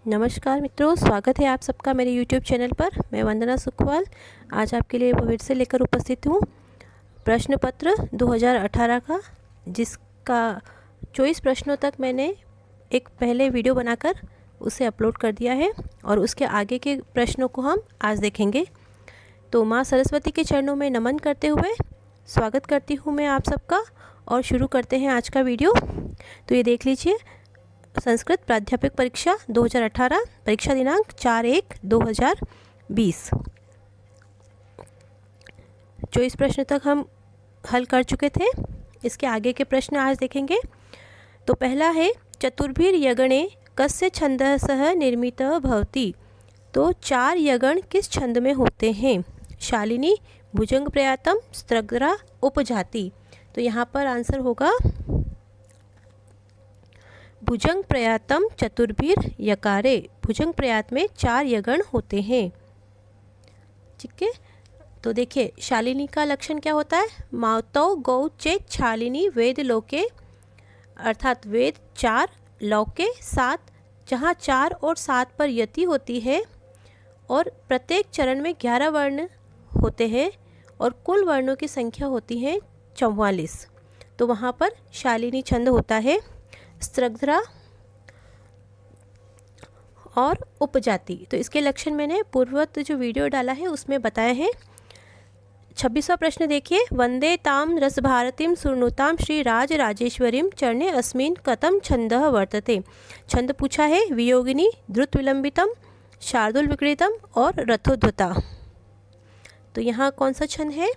नमस्कार मित्रों, स्वागत है आप सबका मेरे YouTube चैनल पर। मैं वंदना सुखवाल आज आपके लिए फिर से लेकर उपस्थित हूँ प्रश्न पत्र 2018 का, जिसका 24 प्रश्नों तक मैंने एक पहले वीडियो बनाकर उसे अपलोड कर दिया है और उसके आगे के प्रश्नों को हम आज देखेंगे। तो माँ सरस्वती के चरणों में नमन करते हुए स्वागत करती हूँ मैं आप सबका और शुरू करते हैं आज का वीडियो। तो ये देख लीजिए, संस्कृत प्राध्यापक परीक्षा 2018, परीक्षा दिनांक 4/1/2020। 24 प्रश्न तक हम हल कर चुके थे। इसके आगे के प्रश्न आज देखेंगे। तो पहला है, चतुर्भिर यगणे कस्य छंदसः निर्मितः भवति। तो 4 यगण किस छंद में होते हैं? शालिनी, भुजंग प्रयातम, स्त्रग्रा, उपजाति। तो यहाँ पर आंसर होगा भुजंग प्रयातम चतुर्भिर यकारे। भुजंग प्रयात में 4 यगण होते हैं। ठीक है, तो देखिए शालिनी का लक्षण क्या होता है? मातौ गौ चेत शालिनी वेद लोके, अर्थात वेद 4 लौके 7, जहाँ 4 और 7 पर यति होती है और प्रत्येक चरण में 11 वर्ण होते हैं और कुल वर्णों की संख्या होती है 44। तो वहाँ पर शालिनी छंद होता है। स्त्रग्रा और उपजाति, तो इसके लक्षण मैंने पूर्ववत जो वीडियो डाला है उसमें बताए हैं। 26वां प्रश्न देखिए, वंदे ताम रस भारतीम सुरनुताम श्री राज राजेश्वरीम चरणे अस्मिन कतम छंदः वर्तते। छंद पूछा है वियोगिनी, द्रुत विलंबितम, शार्दुल विक्रीडितम और रथोद्वता। तो यहाँ कौन सा छंद है?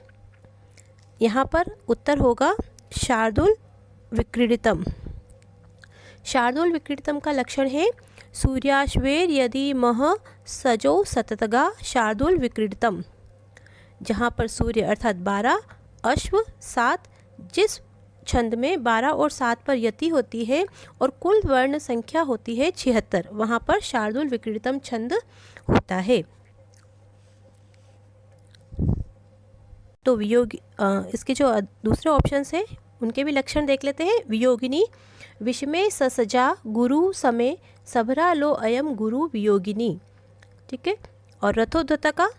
यहाँ पर उत्तर होगा शार्दुल विक्रीडितम। शार्दुल विक्रीडितम का लक्षण है सूर्याश्वेर यदि मह सजो सततगा शार्दुल विक्रीडितम, जहाँ पर सूर्य अर्थात 12, अश्व 7, जिस छंद में 12 और 7 पर यति होती है और कुल वर्ण संख्या होती है 76, वहाँ पर शार्दुल विक्रीडितम छंद होता है। तो इसके जो दूसरे ऑप्शंस हैं उनके भी लक्षण देख लेते हैं। वियोगिनी, विषमे ससजा गुरु समय सबरा लो अयम गुरु वियोगिनी। ठीक है, और रथोद्वता का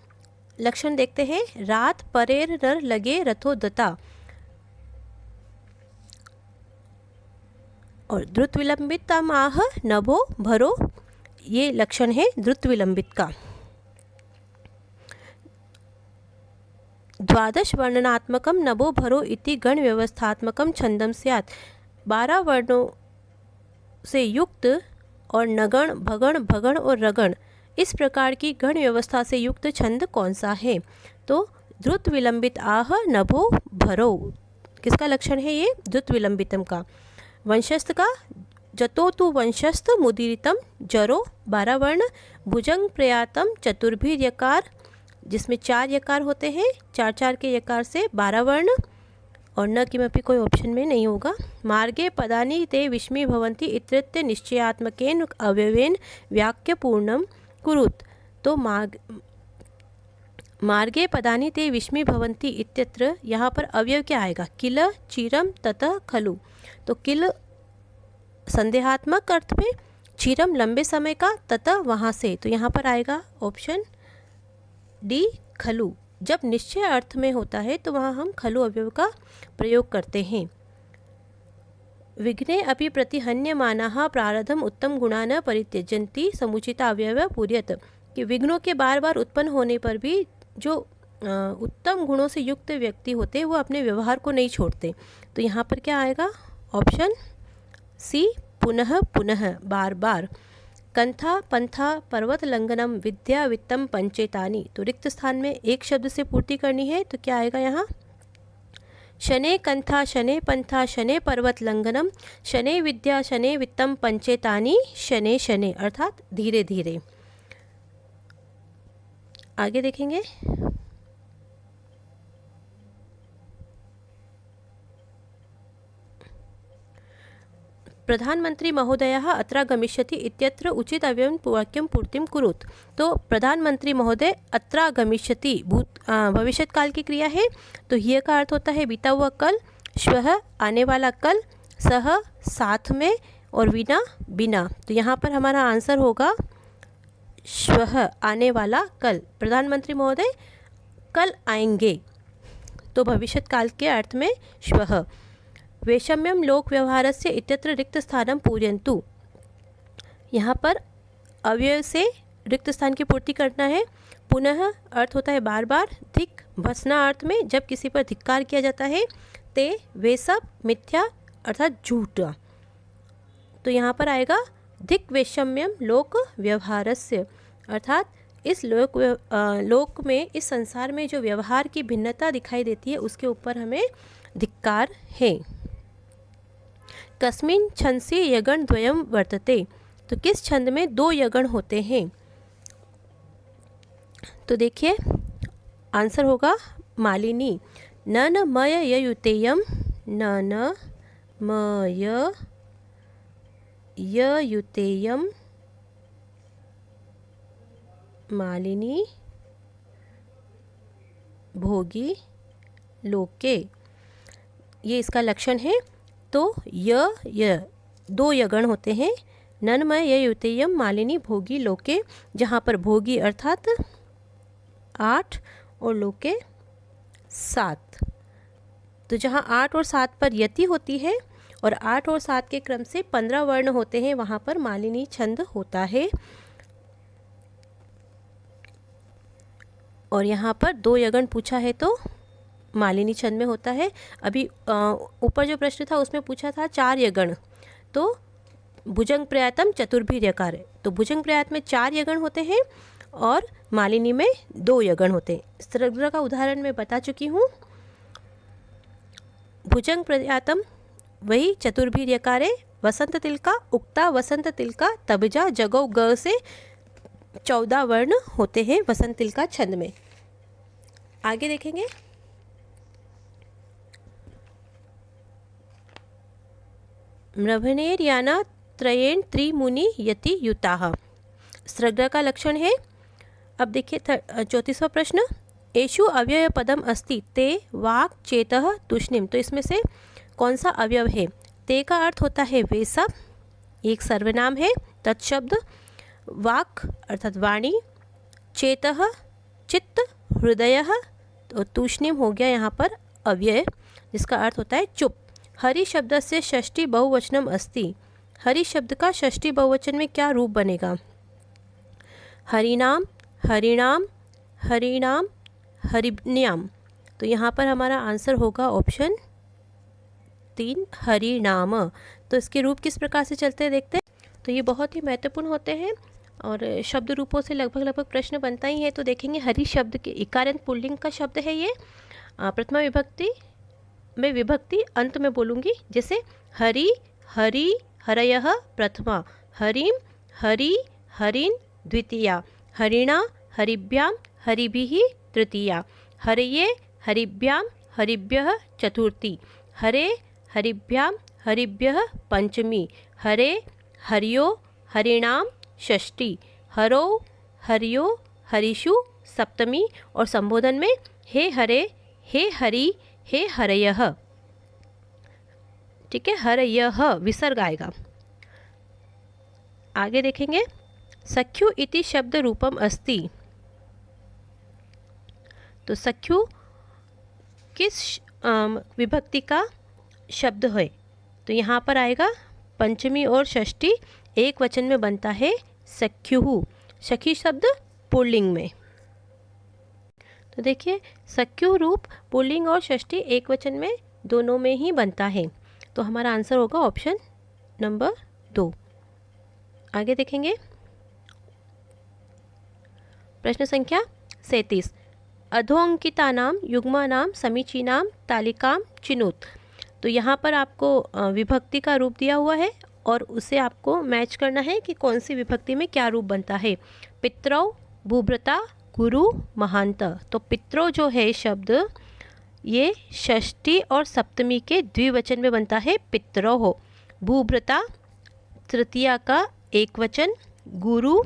लक्षण देखते हैं। रात परेर नर लगे रथोद्वता। और द्रुत विलंबित माह नभो भरो, ये लक्षण है द्रुत विलंबित का। द्वादश वर्णनात्मकम नभो भरो इति गण व्यवस्थात्मकम छंदम स्यात्। 12 वर्णों से युक्त और नगण, भगण, भगण और रगण, इस प्रकार की गण व्यवस्था से युक्त छंद कौन सा है? तो द्रुत विलंबित आह नभो भरो, किसका लक्षण है ये? द्रुत विलंबितम का। वंशस्थ का जतो तु वंशस्थ मुदीरितम जरो, 12 वर्ण। भुजंग प्रयातम चतुर्भिर यकार, जिसमें 4 यकार होते हैं, 4 के यकार से 12 वर्ण, और न किमपि कोई ऑप्शन में नहीं होगा। मार्गे पदानि ते विस्मी भवन्ति इत्यत्र निश्चयात्मकेन अवयवेन वाक्य पूर्णम कुरुत। तो मार्गे पदानि ते विस्मी भवन्ति इत्यत्र, यहाँ पर अवयव क्या आएगा? किल, चिरम, ततः, खलु। तो किल संदेहात्मक अर्थ में, चिरम लंबे समय का, ततः वहाँ से। तो यहाँ पर आएगा ऑप्शन डी खलु। जब निश्चय अर्थ में होता है तो वहाँ हम खलु अवयव का प्रयोग करते हैं। विघ्ने अपि प्रतिहन्यमानाः प्रारब्धम उत्तम गुणा न परित्यजन्ति समुचिता अवयव पूर्यत। कि विघ्नों के बार बार उत्पन्न होने पर भी जो उत्तम गुणों से युक्त व्यक्ति होते हैं वो अपने व्यवहार को नहीं छोड़ते। तो यहाँ पर क्या आएगा? ऑप्शन सी, पुनः पुनः, बार बार। कंथा पंथा पर्वत लंघनम विद्या वित्तम पंचेतानी। तो रिक्त स्थान में एक शब्द से पूर्ति करनी है, तो क्या आएगा यहाँ? शने कंथा शने पंथा शने पर्वत लंघनम शने विद्या शने वित्तम पंचेतानी शने शने, अर्थात धीरे धीरे। आगे देखेंगे। प्रधानमंत्री महोदयः अत्र गमिष्यति इत्यत्र उचित अव्ययं वाक्यं पूर्तिं कुरुत। तो प्रधानमंत्री महोदय अत्र गमिष्यति भविष्य काल की क्रिया है, तो ये का अर्थ होता है बीता हुआ कल, श्वः आने वाला कल, सह साथ में, और विना बिना। तो यहाँ पर हमारा आंसर होगा श्वः आने वाला कल, प्रधानमंत्री महोदय कल आएंगे, तो भविष्यत्काल के अर्थ में श्वः। वैषम्यम लोक व्यवहारस्य इत्यत्र रिक्त स्थानं पूरयन्तु, यहाँ पर अव्यय से रिक्त स्थान की पूर्ति करना है। पुनः अर्थ होता है बार बार। धिक भसना अर्थ में जब किसी पर धिक्कार किया जाता है। ते वे सब मिथ्या अर्थात झूठा, तो यहाँ पर आएगा धिक वैषम्यम लोक व्यवहारस्य, अर्थात इस लोक में, इस संसार में जो व्यवहार की भिन्नता दिखाई देती है उसके ऊपर हमें धिक्कार है। कस्मिन् छंसी यगण द्वयम वर्तते, तो किस छंद में दो यगण होते हैं? तो देखिए आंसर होगा मालिनी। न मय युतेयम, न मय युतेयम मालिनी भोगी लोके, ये इसका लक्षण है। तो य दो यगण होते हैं। नन्मय युतेयम मालिनी भोगी लोके, जहाँ पर भोगी अर्थात 8 और लोके 7, तो जहाँ 8 और 7 पर यति होती है और 8 और 7 के क्रम से 15 वर्ण होते हैं, वहाँ पर मालिनी छंद होता है। और यहाँ पर दो यगण पूछा है तो मालिनी छंद में होता है। अभी ऊपर जो प्रश्न था उसमें पूछा था 4 यगण, तो भुजंग प्रयातम चतुर्भी यकार, तो भुजंग प्रयात में 4 यगण होते हैं और मालिनी में 2 यगण होते हैं। इस तरह का उदाहरण मैं बता चुकी हूँ। भुजंग प्रयातम वही चतुर्भी यकारे, वसंत तिलका उक्ता वसंत तिलका तबजा जगौ ग से 14 वर्ण होते हैं वसंत तिलका छंद में। आगे देखेंगे। मृभनेर याना त्रयेण त्रिमुनि यति युताः, स्रग्र का लक्षण है। अब देखिए 34वां प्रश्न। एषु अव्यय पदम अस्ति ते वाक् चेतः तूष्णीम, तो इसमें से कौन सा अवयव है? ते का अर्थ होता है वे सब, एक सर्वनाम है तत्शब्द, वाक् अर्थात वाणी, चेतः चित्त, हृदयः, तो तूष्णीम हो गया यहाँ पर अव्यय जिसका अर्थ होता है चुप। हरि शब्द से षष्ठी बहुवचनम अस्ति, हरि शब्द का षष्ठी बहुवचन में क्या रूप बनेगा? हरिनाम, हरिणाम, हरिणाम, हरिण्याम, तो यहाँ पर हमारा आंसर होगा ऑप्शन 3 हरिनाम। तो इसके रूप किस प्रकार से चलते हैं देखते हैं। तो ये बहुत ही महत्वपूर्ण होते हैं और शब्द रूपों से लगभग प्रश्न बनता ही है। तो देखेंगे हरि शब्द के इकारांत पुल्लिंग का शब्द है ये। प्रथमा विभक्ति में विभक्ति अंत में बोलूँगी, जैसे हरि, हरि, हरयः प्रथमा, हरिम, हरि, हरिन द्वितीया, हरिणा, हरिभ्याम, हरिभिः तृतीया, हरये, हरिभ्याम, हरिभ्यः चतुर्थी, हरे, हरिभ्याम, हरिभ्यः पंचमी, हरे, हरियो, हरिणाम षष्ठी, हरो, हरियो, हरिषु सप्तमी, और संबोधन में हे हरे, हे हरि, हे हरयः। ठीक है, हरयः विसर्ग आएगा। आगे देखेंगे। सख्यु इति शब्द रूपम अस्ति, तो सख्यु किस विभक्ति का शब्द है? तो यहाँ पर आएगा पंचमी और षष्ठी एक वचन में बनता है सख्युः, सखी शब्द पुल्लिंग में। तो देखिए सख्यु रूप पुल्लिंग और षष्ठी एक वचन में दोनों में ही बनता है, तो हमारा आंसर होगा ऑप्शन नंबर 2। आगे देखेंगे। प्रश्न संख्या 37। अधोअंकितानां युग्मानां समीचीनां तालिकां चिनोत, तो यहाँ पर आपको विभक्ति का रूप दिया हुआ है और उसे आपको मैच करना है कि कौन सी विभक्ति में क्या रूप बनता है। पितरौ, भूभ्रता, गुरु, महांत, तो पितरौ जो है शब्द ये षष्ठी और सप्तमी के द्विवचन में बनता है पितरौ। भूभ्रता तृतीया का एक वचन, गुरु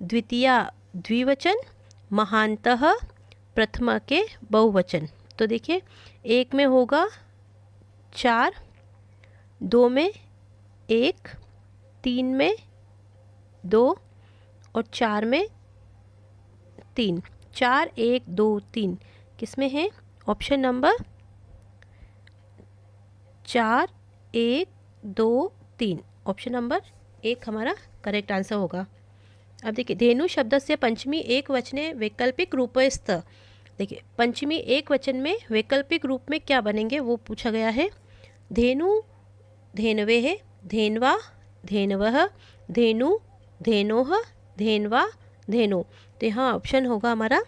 द्वितीया द्विवचन, महांतः प्रथमा के बहुवचन। तो देखिए एक में होगा 4, 2 में 1, 3 में 2 और 4 में 3, 4 1 2 3 किस में है? ऑप्शन नंबर 4 1 2 3, ऑप्शन नंबर 1 हमारा करेक्ट आंसर होगा। अब देखिए धेनु शब्द से पंचमी एक वचने वैकल्पिक रूपस्थ, देखिए पंचमी एक वचन में वैकल्पिक रूप में क्या बनेंगे वो पूछा गया है। धेनु धेनवे है, धेनवा धेनवह, धेनु धेनोह, धेनवा धेनो। तो यहाँ ऑप्शन होगा हमारा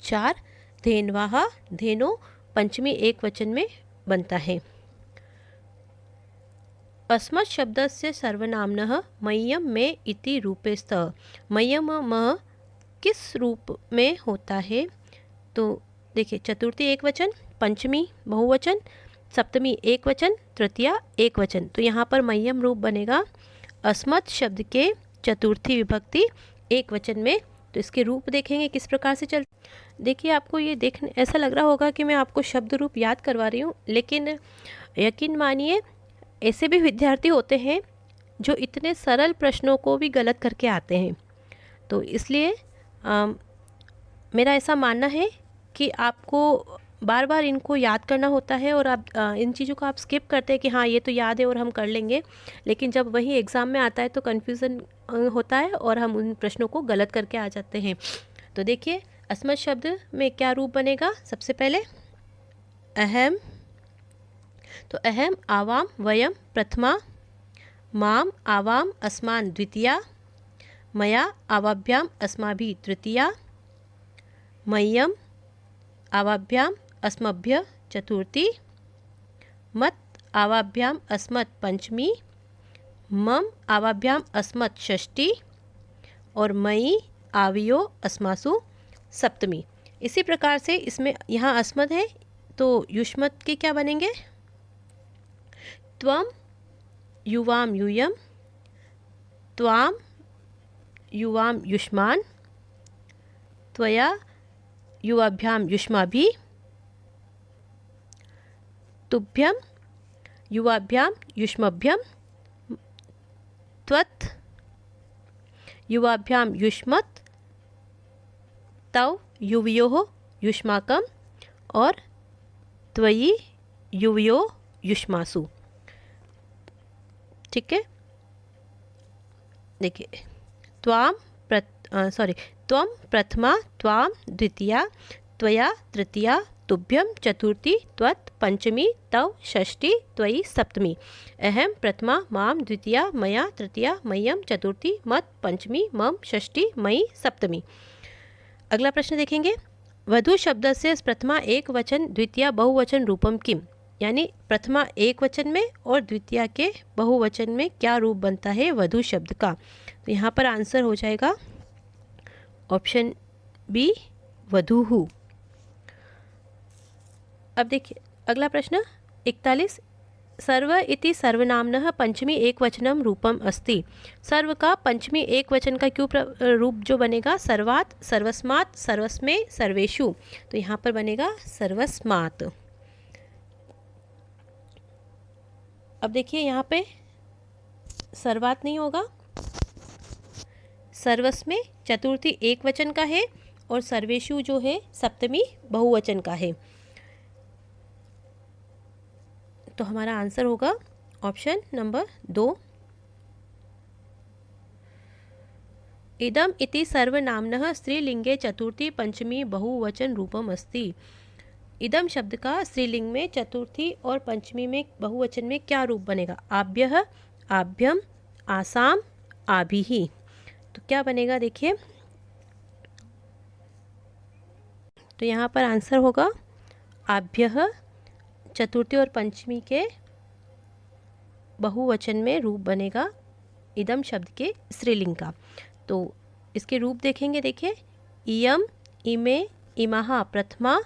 4 धेनवाह धेनो पंचमी एक वचन में बनता है। अस्मत् शब्द से सर्वनाम्नः मह्यम में इति रूपे स्तः, मह्यम म किस रूप में होता है? तो देखिए चतुर्थी एक वचन, पंचमी बहुवचन, सप्तमी एक वचन, तृतीया एक वचन। तो यहाँ पर मह्यम रूप बनेगा अस्मत् शब्द के चतुर्थी विभक्ति एक वचन में। तो इसके रूप देखेंगे किस प्रकार से चल। देखिए आपको ये देखने ऐसा लग रहा होगा कि मैं आपको शब्द रूप याद करवा रही हूँ, लेकिन यकीन मानिए ऐसे भी विद्यार्थी होते हैं जो इतने सरल प्रश्नों को भी गलत करके आते हैं। तो इसलिए मेरा ऐसा मानना है कि आपको बार बार इनको याद करना होता है और आप इन चीज़ों को आप स्किप करते हैं कि हाँ ये तो याद है और हम कर लेंगे, लेकिन जब वही एग्ज़ाम में आता है तो कन्फ्यूज़न होता है और हम उन प्रश्नों को गलत करके आ जाते हैं। तो देखिए अस्मत् शब्द में क्या रूप बनेगा? सबसे पहले अहम, तो अहम आवाम वयम प्रथमा, माम आवाम अस्मान द्वितीया, मया आवाभ्याम अस्माभिः तृतीया, मह्यम आवाभ्याम अस्मभ्य चतुर्थी, मत आवाभ्याम अस्मत् पंचमी, मम आवाभ्याम अस्मत् षष्ठी और मयि आवियो अस्मासु सप्तमी। इसी प्रकार से इसमें यहाँ अस्मत् है तो युष्मत् के क्या बनेंगे? त्वम युवाम यूयम, त्वाम युवाम युष्मान, त्वया युवाभ्याम युष्माभि, तुभ्यम युवाभ्याम युष्मभ्यम, त्वत् युवाभ्याम युष्मत्, तव युवयोः युष्माकम और त्वयि युवयो युष्मासु। ठीक है, देखिए त्वाम त्वम प्रथमा, त्वाम द्वितीया, त्वया तृतीया, तुभ्यम चतुर्थी, त्वत् पंचमी, तव षष्ठी, त्वयि सप्तमी, अहम प्रथमा, माम द्वितीया, मया तृतीया, मह्यम चतुर्थी, मत पंचमी, मम षष्ठी, मयि सप्तमी। अगला प्रश्न देखेंगे। वधु शब्द से प्रथमा एक वचन द्वितीया बहुवचन रूपम किम, यानी प्रथमा एक वचन में और द्वितीया के बहुवचन में क्या रूप बनता है वधु शब्द का? तो यहाँ पर आंसर हो जाएगा ऑप्शन बी वधूः। अब देखिए अगला प्रश्न 41। सर्व इति सर्वनाम्नः पंचमी एक वचनम रूपम अस्ति, सर्व का पंचमी एक वचन का क्यों रूप जो बनेगा? सर्वात्, सर्वस्मात्, सर्वस्मे, सर्वेषु। तो यहाँ पर बनेगा सर्वस्मात्। अब देखिए यहाँ पे सर्वात् नहीं होगा, सर्वस्मे चतुर्थी एक वचन का है और सर्वेषु जो है सप्तमी बहुवचन का है। तो हमारा आंसर होगा ऑप्शन नंबर 2। इदम इति सर्वनाम्नः स्त्रीलिंगे चतुर्थी पंचमी बहुवचन रूपम अस्ति, इदम शब्द का स्त्रीलिंग में चतुर्थी और पंचमी में बहुवचन में क्या रूप बनेगा? आभ्यः, आभ्यम, आसाम, आभिः। तो क्या बनेगा देखिए, तो यहाँ पर आंसर होगा आभ्यः चतुर्थी और पंचमी के बहुवचन में रूप बनेगा इदम शब्द के स्त्रीलिंग का। तो इसके रूप देखेंगे, देखिए इयम, इमे, इमः प्रथमा,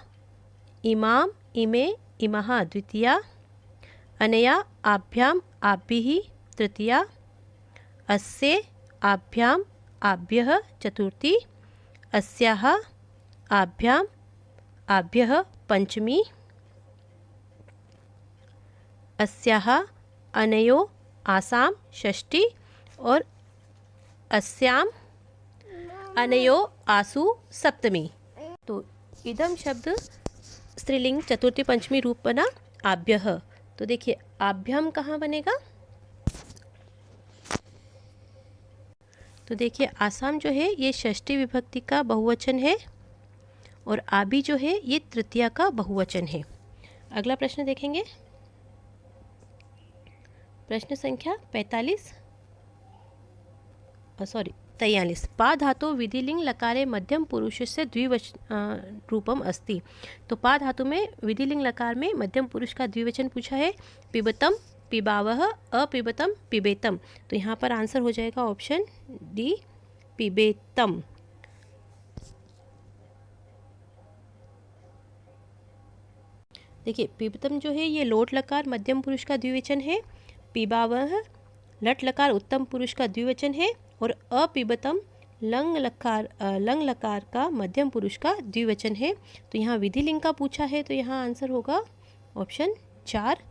इमाम, इमे, इमः द्वितीया, अनया आभ्याम आभ्भिः तृतीया, अस्य आभ्याम आभ्यः चतुर्थी, अस्याः आभ्याम आभ्यः पंचमी, अस्याः अनयो आसाम षष्ठी और अस्याम अनयो आसु सप्तमी। तो इदम शब्द स्त्रीलिंग चतुर्थी पंचमी रूप बना आभ्यः। तो देखिए आभ्यम कहाँ बनेगा? तो देखिए आसाम जो है ये षष्ठी विभक्ति का बहुवचन है और आबी जो है ये तृतीया का बहुवचन है। अगला प्रश्न देखेंगे, प्रश्न संख्या 43। पा धातु विधिलिंग लकारे मध्यम पुरुषस्य द्विवचन रूपम अस्ति। तो पा धातु में विधिलिंग लकार में मध्यम पुरुष का द्विवचन पूछा है। पिबतम, पिबावह, अपिबतम, पिबेतम। तो यहाँ पर आंसर हो जाएगा ऑप्शन डी, पिबेतम। देखिए पिबतम जो है ये लोट लकार मध्यम पुरुष का द्विवचन है। पिबावह लट लकार उत्तम पुरुष का द्विवचन है और अपिबतम लंग लकार का मध्यम पुरुष का द्विवचन है। तो यहाँ विधिलिंग का पूछा है तो यहाँ आंसर होगा ऑप्शन 4,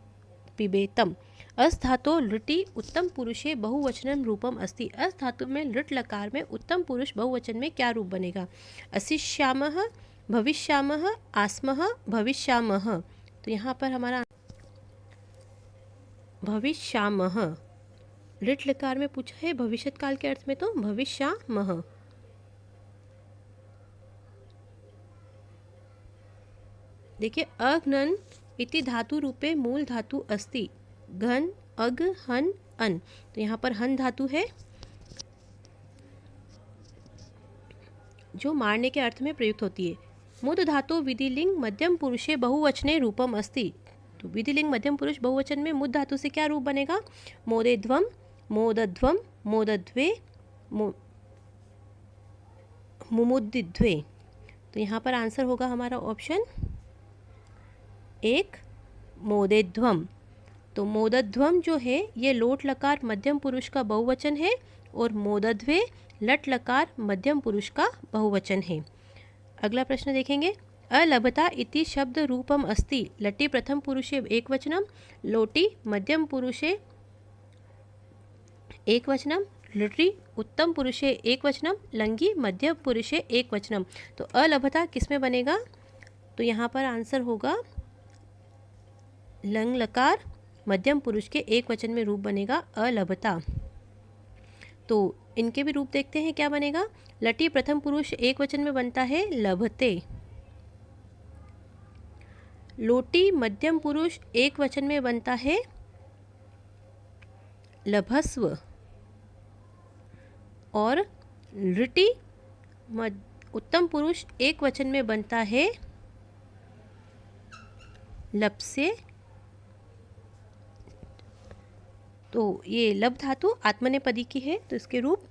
पिबेतम। अस धातो लृटि उत्तम पुरुषे बहुवचनम रूपम अस्ति। अस धातु में लृट लकार में उत्तम पुरुष बहुवचन में क्या रूप बनेगा? असिष्यामः, भविष्यामः, आस्मः, भविष्यामः। तो यहाँ पर हमारा भविष्यामः लिट लकार में पूछा है भविष्यत काल के अर्थ में, तो भविष्यामः। देखिए अघ्नन इति धातु रूपे मूल धातु अस्ति। घन, अग, हन, अन। तो यहाँ पर हन धातु है जो मारने के अर्थ में प्रयुक्त होती है। मुद धातु विधिलिंग मध्यम पुरुषे बहुवचने रूपम अस्ति। तो विधिलिंग मध्यम पुरुष बहुवचन में मुद धातु से क्या रूप बनेगा? मोदेध्वम, मोदध्वम, मोदध्वे, मुमुद्दिध्वे। तो यहाँ पर आंसर होगा हमारा ऑप्शन 1, मोदेध्वम। तो मोदध्वम जो है ये लोट लकार मध्यम पुरुष का बहुवचन है और मोदध्वे लट लकार मध्यम पुरुष का बहुवचन है। अगला प्रश्न देखेंगे, अलभता इति शब्द रूपम अस्ति। लटी प्रथम पुरुषे एकवचनम, लोटी मध्यम पुरुषे एकवचनम, लटी उत्तम पुरुषे एकवचनम, लंगी मध्यम पुरुषे एकवचनम। तो अलभता किसमें बनेगा? तो यहाँ पर आंसर होगा लंग लकार मध्यम पुरुष के एक वचन में रूप बनेगा अलभता। तो इनके भी रूप देखते हैं क्या बनेगा। लटी प्रथम पुरुष एक वचन में बनता है लभते। लोटी मध्यम पुरुष एक वचन में बनता है लभस्व। और लृटी उत्तम पुरुष एक वचन में बनता है लपसे। तो ये लब धातु आत्मनेपदी की है तो इसके रूप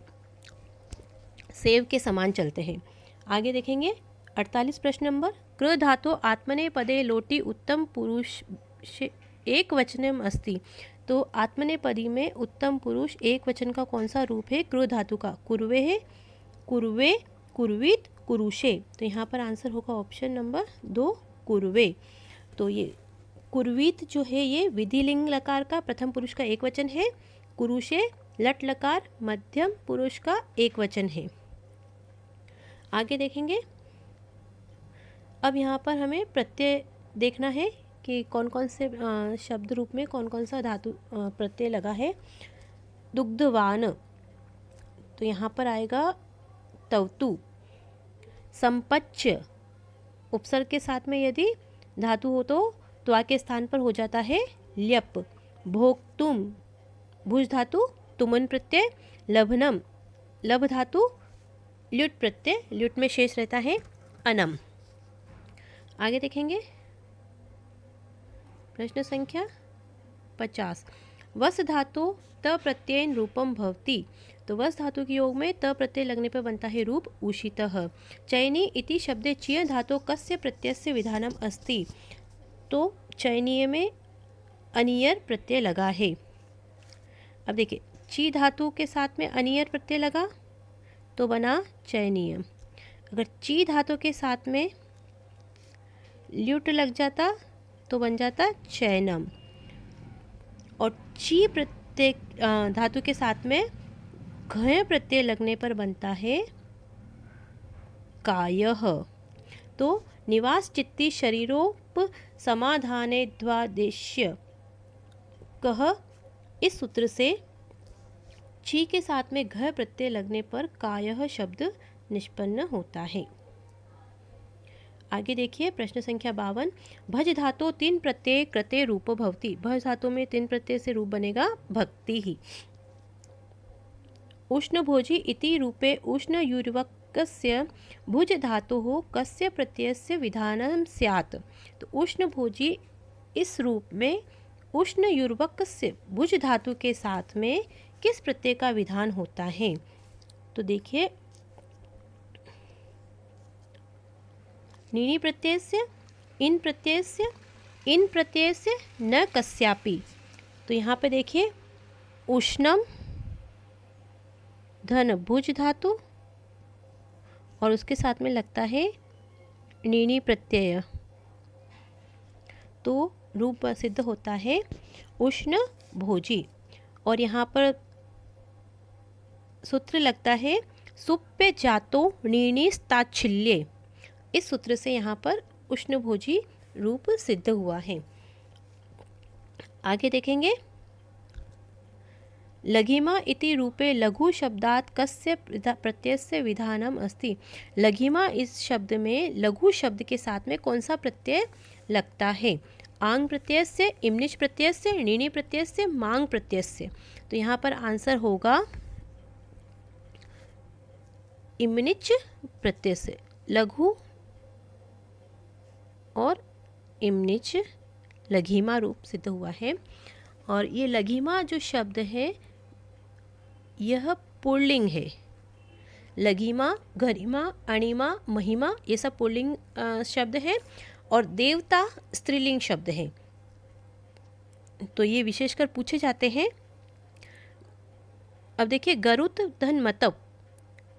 सेव के समान चलते हैं। आगे देखेंगे 48 प्रश्न नंबर, कृ धातु आत्मनेपदे लोटी उत्तम पुरुष एक वचनम अस्ति। तो आत्मनेपदी में उत्तम पुरुष एक वचन का कौन सा रूप है? कृ धातु का कुर्वे है, कुर्वे, कुर्वित, कुरुषे। तो यहाँ पर आंसर होगा ऑप्शन नंबर 2, कुर्वे। तो ये कुर्वीत जो है ये विधिलिंग लकार का प्रथम पुरुष का एक वचन है। कुरुषे लट लकार मध्यम पुरुष का एक वचन है। आगे देखेंगे, अब यहाँ पर हमें प्रत्यय देखना है कि कौन कौन से शब्द रूप में कौन कौन सा धातु प्रत्यय लगा है। दुग्धवान, तो यहाँ पर आएगा तवतु। संपच्य, उपसर्ग के साथ में यदि धातु हो तो त्वा के स्थान पर हो जाता है ल्यप। भोक्तुम, भुज धातु तुमन प्रत्यय। लभनम, लभ धातु ल्युट प्रत्यय, ल्युट में शेष रहता है अनम। आगे देखेंगे प्रश्न संख्या 50, वस धातु त प्रत्ययन रूपम भवति। तो वस धातु के योग में त प्रत्यय लगने पर बनता है रूप उषितः। चयनी इति शब्दे चिय धातु कस्य प्रत्ययस्य विधानम अस्ति। तो चयनीय में अनियर प्रत्यय लगा है। अब देखिए ची धातु के साथ में अनियर प्रत्यय लगा तो बना चयनीय। अगर ची धातु के साथ में ल्युट लग जाता तो बन जाता चयनम। और ची प्रत्यय धातु के साथ में घय प्रत्यय लगने पर बनता है कायः। तो निवास चित्ती शरीरोप समाधाने द्वादेश्य कह, इस सूत्र से ची के साथ में घ प्रत्यय लगने पर कायः शब्द निष्पन्न होता है। आगे देखिए प्रश्न संख्या 52। भज धातु 3 प्रत्यय कृते रूप भवति। भज धातु में 3 प्रत्यय से रूप बनेगा भक्ति ही। उष्ण भोजी इति रूपे उष्ण युर्वकस्य भुज धातुः कस्य प्रत्ययस्य विधानं स्यात्। तो उष्ण भोजी इस रूप में उष्ण युर्वकस्य भुज धातु के साथ में किस प्रत्यय का विधान होता है? तो देखिए नीनि प्रत्ययस्य, इन प्रत्ययस्य, इन प्रत्ययस्य, न कस्यापि। तो यहाँ पे देखिए उष्णम धन भुज धातु और उसके साथ में लगता है नीनि प्रत्यय, तो रूप सिद्ध होता है उष्ण भोजी। और यहाँ पर सूत्र लगता है सुप्य जातो नीनिस्ताच्छिल्ये। इस सूत्र से यहाँ पर उष्ण भोजी रूप सिद्ध हुआ है। आगे देखेंगे लघिमा इति रूपे लघु शब्दात् कस्य प्रत्ययस्य विधानम अस्ति। लघिमा इस शब्द में लघु शब्द के साथ में कौन सा प्रत्यय लगता है? आंग प्रत्यय से, इमनिच प्रत्यय से, नीनि प्रत्यय से, मांग प्रत्यय से। तो यहाँ पर आंसर होगा इमनिच प्रत्यय से। लघु और इमनिच लघिमा रूप सिद्ध हुआ है। और ये लघिमा जो शब्द है यह पुल्लिंग है। लघिमा, गरिमा, अणिमा, महिमा ये सब पुल्लिंग शब्द है और देवता स्त्रीलिंग शब्द है। तो ये विशेषकर पूछे जाते हैं। अब देखिए गरुत धन मतव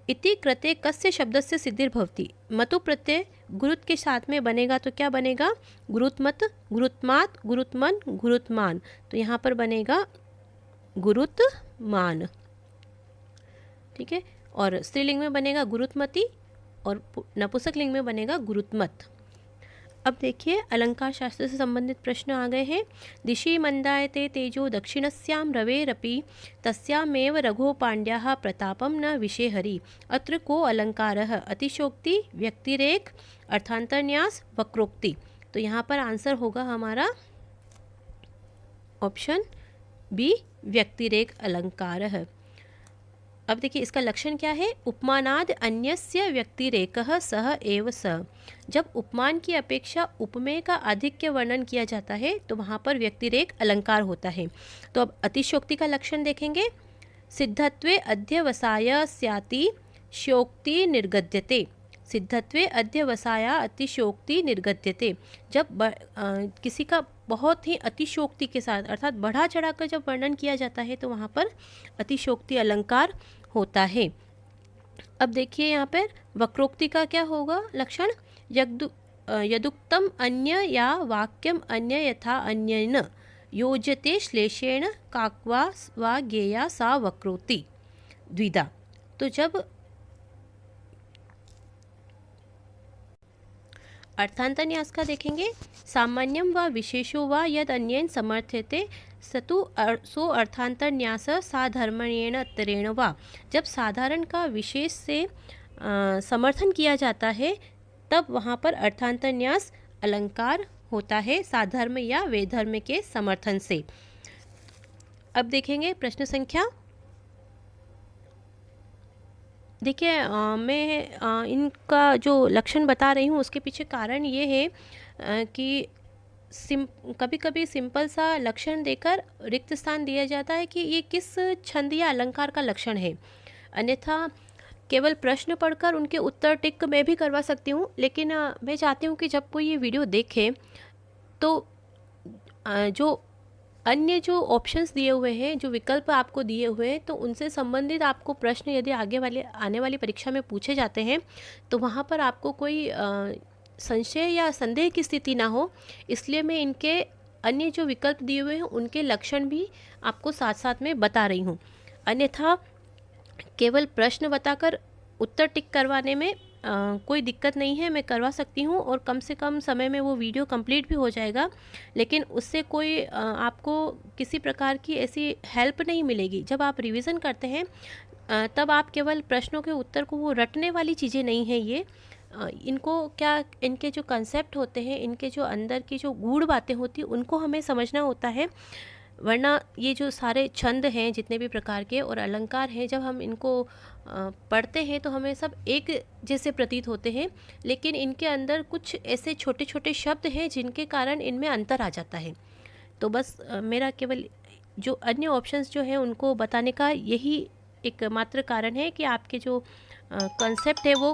इति कृते कस्य शब्दस्य सिद्धिर्भवति। मतु प्रत्यय गुरुत के साथ में बनेगा तो क्या बनेगा? गुरुत्मत, गुरुत्मात, गुरुत्मन, गुरुत्मान। तो यहाँ पर बनेगा गुरुत्मान। ठीक है। और स्त्रीलिंग में बनेगा गुरुत्मती और नपुंसक लिंग में बनेगा गुरुत्मत। अब देखिए अलंकार शास्त्र से संबंधित प्रश्न आ गए हैं। दिशि मंदायते तेजो दक्षिणस्याम रवेरपि तस्यामेव रघो पांड्याः प्रतापम न विषेहरि। अत्र को अलंकारः? अतिशोक्ति, व्यक्तिरेक, अर्थांतरन्यास, वक्रोक्ति। तो यहाँ पर आंसर होगा हमारा ऑप्शन बी, व्यक्तिरेक अलंकारः। अब देखिए इसका लक्षण क्या है? उपमानाद अन्यस्य व्यक्तिरेकः सह एव स। जब उपमान की अपेक्षा उपमेय का आधिक्य वर्णन किया जाता है तो वहाँ पर व्यक्तिरेक अलंकार होता है। तो अब अतिशोक्ति का लक्षण देखेंगे। सिद्धत्वे अध्यवसाय स्याति शोक्ति निर्गद्यते। सिद्धत्वे अध्यवसाया अतिशोक्ति निर्गद्यते। जब किसी का बहुत ही अतिशोक्ति के साथ अर्थात बढ़ा चढ़ाकर जब वर्णन किया जाता है तो वहाँ पर अतिशोक्ति अलंकार होता है। अब देखिए यहाँ पर वक्रोक्ति का क्या होगा लक्षण? यदुक्तम अन्य या वाक्यम अन्य यथा अन्येन योज्यते श्लेषेण काक्वा वा गेया सा वक्रोक्ति द्विधा। तो जब अर्थांतरन्यास का देखेंगे। सामान्यम व विशेषो व यद अन्येन समर्थ्यते सो अर्थांतरन्यास साधर्मण्येन उत्तरेण वा। जब साधारण का विशेष से समर्थन किया जाता है तब वहाँ पर अर्थांतरन्यास अलंकार होता है साधर्म या वेधर्म के समर्थन से। अब देखेंगे प्रश्न संख्या। देखिए मैं इनका जो लक्षण बता रही हूँ उसके पीछे कारण ये है कि कभी कभी सिंपल सा लक्षण देकर रिक्त स्थान दिया जाता है कि ये किस छंद या अलंकार का लक्षण है। अन्यथा केवल प्रश्न पढ़कर उनके उत्तर टिक मैं भी करवा सकती हूँ, लेकिन मैं चाहती हूँ कि जब कोई ये वीडियो देखे तो जो अन्य जो ऑप्शंस दिए हुए हैं, जो विकल्प आपको दिए हुए हैं, तो उनसे संबंधित आपको प्रश्न यदि आने वाली परीक्षा में पूछे जाते हैं तो वहाँ पर आपको कोई संशय या संदेह की स्थिति ना हो, इसलिए मैं इनके अन्य जो विकल्प दिए हुए हैं उनके लक्षण भी आपको साथ साथ में बता रही हूँ। अन्यथा केवल प्रश्न बताकर उत्तर टिक करवाने में कोई दिक्कत नहीं है, मैं करवा सकती हूँ और कम से कम समय में वो वीडियो कंप्लीट भी हो जाएगा। लेकिन उससे कोई आपको किसी प्रकार की ऐसी हेल्प नहीं मिलेगी। जब आप रिवीजन करते हैं तब आप केवल प्रश्नों के उत्तर को, वो रटने वाली चीज़ें नहीं हैं ये। इनको क्या, इनके जो कंसेप्ट होते हैं, इनके जो अंदर की जो गूढ़ बातें होती हैं, उनको हमें समझना होता है। वरना ये जो सारे छंद हैं जितने भी प्रकार के और अलंकार हैं, जब हम इनको पढ़ते हैं तो हमें सब एक जैसे प्रतीत होते हैं, लेकिन इनके अंदर कुछ ऐसे छोटे छोटे शब्द हैं जिनके कारण इनमें अंतर आ जाता है। तो बस मेरा केवल जो अन्य ऑप्शंस जो हैं उनको बताने का यही एकमात्र कारण है कि आपके जो कंसेप्ट है वो